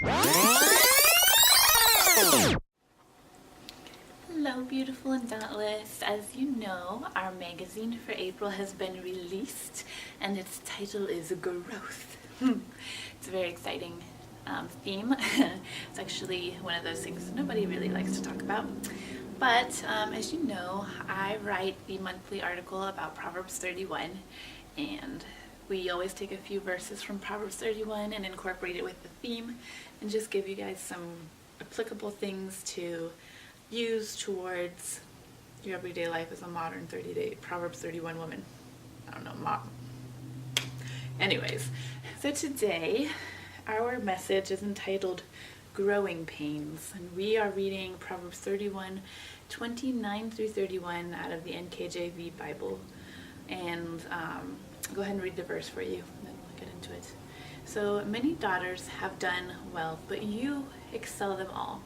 Hello, beautiful and dauntless. As you know, our magazine for April has been released, and its title is Growth. It's a very exciting theme. It's actually one of those things nobody really likes to talk about. But as you know, I write the monthly article about Proverbs 31, and we always take a few verses from Proverbs 31 and incorporate it with the theme and just give you guys some applicable things to use towards your everyday life as a modern Proverbs 31 woman. I don't know, mom. Anyways, so today our message is entitled Growing Pains, and we are reading Proverbs 31, 29 through 31 out of the NKJV Bible. And I'll go ahead and read the verse for you, and then we'll get into it. So, many daughters have done well, but you excel them all.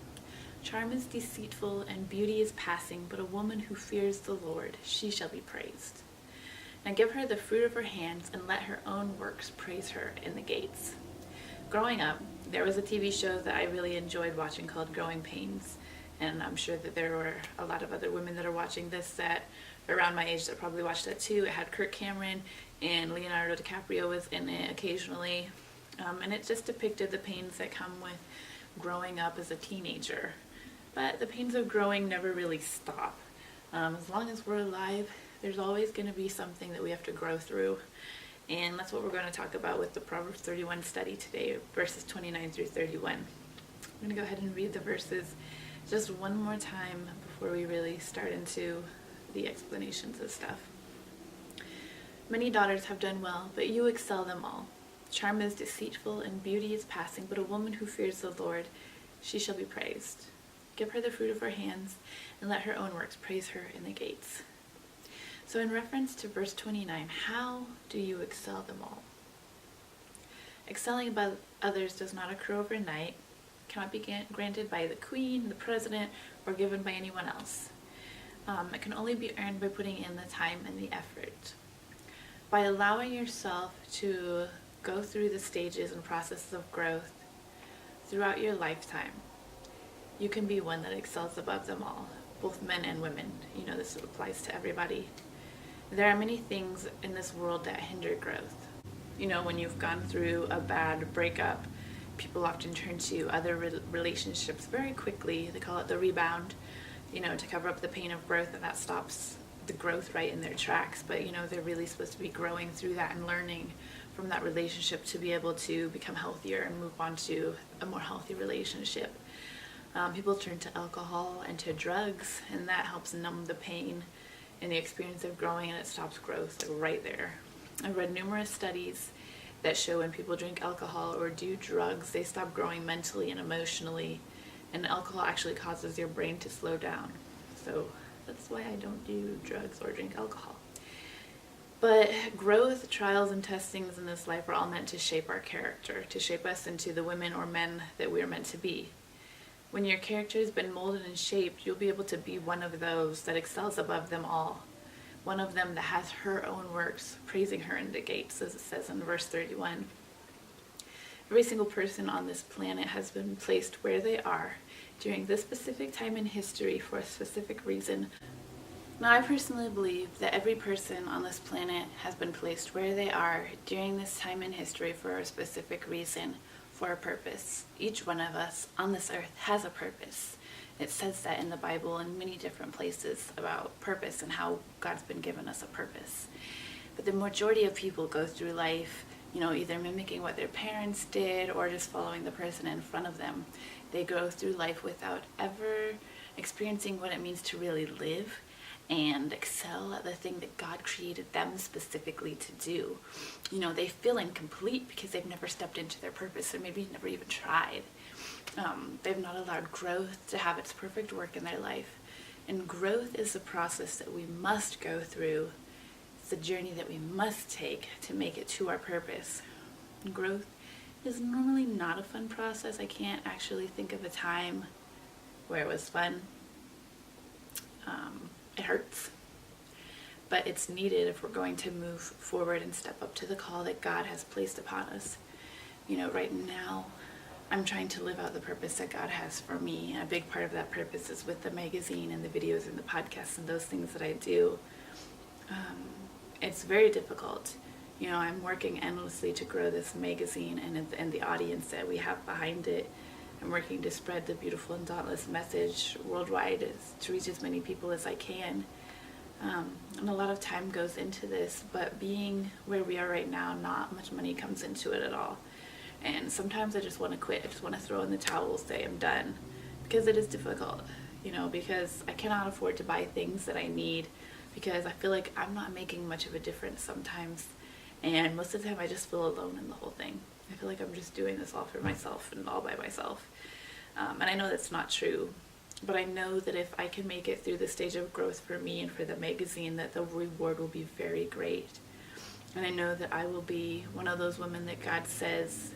Charm is deceitful and beauty is passing, but a woman who fears the Lord, she shall be praised. Now give her the fruit of her hands, and let her own works praise her in the gates. Growing up, there was a TV show that I really enjoyed watching called Growing Pains, and I'm sure that there were a lot of other women that are watching this that are around my age that probably watched that too. It had Kirk Cameron and Leonardo DiCaprio was in it occasionally, and it just depicted the pains that come with growing up as a teenager. But the pains of growing never really stop. As long as we're alive, there's always going to be something that we have to grow through. And that's what we're going to talk about with the Proverbs 31 study today, verses 29 through 31. I'm going to go ahead and read the verses just one more time before we really start into the explanations of stuff. Many daughters have done well, but you excel them all. Charm is deceitful and beauty is passing, but a woman who fears the Lord, she shall be praised. Give her the fruit of her hands, and let her own works praise her in the gates. So in reference to verse 29, how do you excel them all? Excelling above others does not occur overnight, cannot be granted by the queen, the president, or given by anyone else. It can only be earned by putting in the time and the effort. By allowing yourself to go through the stages and processes of growth throughout your lifetime, you can be one that excels above them all, both men and women. You know, this applies to everybody. There are many things in this world that hinder growth. You know, when you've gone through a bad breakup, people often turn to other relationships very quickly. They call it the rebound, you know, to cover up the pain of growth, and that stops the growth right in their tracks. But, you know, they're really supposed to be growing through that and learning from that relationship to be able to become healthier and move on to a more healthy relationship. People turn to alcohol and to drugs, and that helps numb the pain and the experience of growing, and it stops growth right there. I've read numerous studies that show when people drink alcohol or do drugs, they stop growing mentally and emotionally, and alcohol actually causes your brain to slow down. So that's why I don't do drugs or drink alcohol. But growth, trials, and testings in this life are all meant to shape our character, to shape us into the women or men that we are meant to be. When your character has been molded and shaped, you'll be able to be one of those that excels above them all. One of them that has her own works, praising her in the gates, as it says in verse 31. Every single person on this planet has been placed where they are during this specific time in history for a specific reason. Now, I personally believe that every person on this planet has been placed where they are during this time in history for a specific reason, for a purpose. Each one of us on this earth has a purpose. It says that in the Bible in many different places about purpose and how God's been given us a purpose. But the majority of people go through life, you know, either mimicking what their parents did or just following the person in front of them. They go through life without ever experiencing what it means to really live and excel at the thing that God created them specifically to do. You know, they feel incomplete because they've never stepped into their purpose, or maybe never even tried. They've not allowed growth to have its perfect work in their life. And growth is the process that we must go through. It's the journey that we must take to make it to our purpose. And growth is normally not a fun process. I can't actually think of a time where it was fun. It hurts, but it's needed if we're going to move forward and step up to the call that God has placed upon us. You know, right now, I'm trying to live out the purpose that God has for me. And a big part of that purpose is with the magazine and the videos and the podcasts and those things that I do. It's very difficult. You know, I'm working endlessly to grow this magazine and the audience that we have behind it. I'm working to spread the beautiful and dauntless message worldwide to reach as many people as I can. And a lot of time goes into this, but being where we are right now, not much money comes into it at all. And sometimes I just want to quit. I just want to throw in the towel, say I'm done, because it is difficult, you know, because I cannot afford to buy things that I need, because I feel like I'm not making much of a difference sometimes. And most of the time I just feel alone in the whole thing. I feel like I'm just doing this all for myself and all by myself. And I know that's not true, but I know that if I can make it through the stage of growth for me and for the magazine, that the reward will be very great. And I know that I will be one of those women that God says,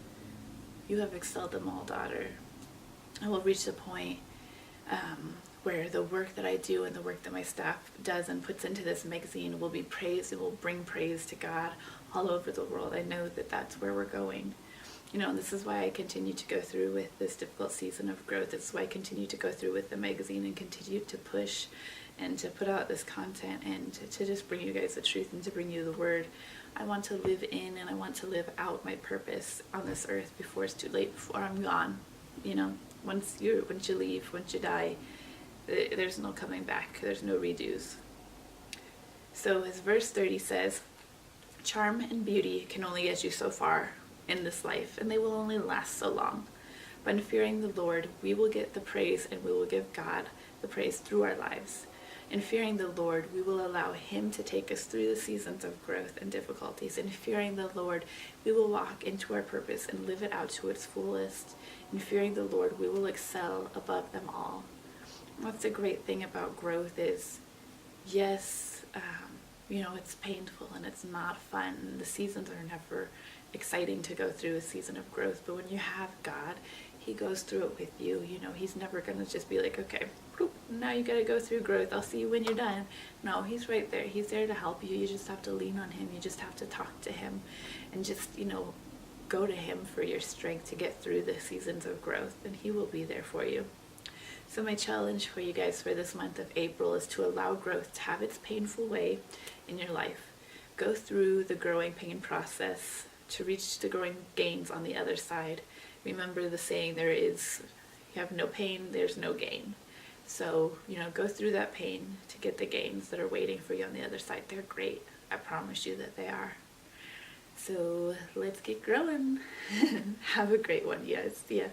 you have excelled them all, daughter. I will reach the point where the work that I do and the work that my staff does and puts into this magazine will be praised. It will bring praise to God all over the world. I know that that's where we're going. You know, and this is why I continue to go through with this difficult season of growth. This is why I continue to go through with the magazine and continue to push and to put out this content and to just bring you guys the truth and to bring you the word. I want to live in and I want to live out my purpose on this earth before it's too late, before I'm gone. You know, once you leave, once you die, there's no coming back. There's no redos. So as verse 30 says, charm and beauty can only get you so far in this life, and they will only last so long. But in fearing the Lord, we will get the praise, and we will give God the praise through our lives. In fearing the Lord, we will allow Him to take us through the seasons of growth and difficulties. In fearing the Lord, we will walk into our purpose and live it out to its fullest. In fearing the Lord, we will excel above them all. What's the great thing about growth is, yes, you know, it's painful and it's not fun. The seasons are never exciting to go through a season of growth, but when you have God, He goes through it with you. You know, He's never going to just be like, okay, now you got to go through growth. I'll see you when you're done. No, He's right there. He's there to help you. You just have to lean on Him. You just have to talk to Him and just, you know, go to Him for your strength to get through the seasons of growth, and He will be there for you. So my challenge for you guys for this month of April is to allow growth to have its painful way in your life. Go through the growing pain process to reach the growing gains on the other side. Remember the saying, you have no pain, there's no gain. So, you know, go through that pain to get the gains that are waiting for you on the other side. They're great. I promise you that they are. So let's get growing. Have a great one, guys. See ya.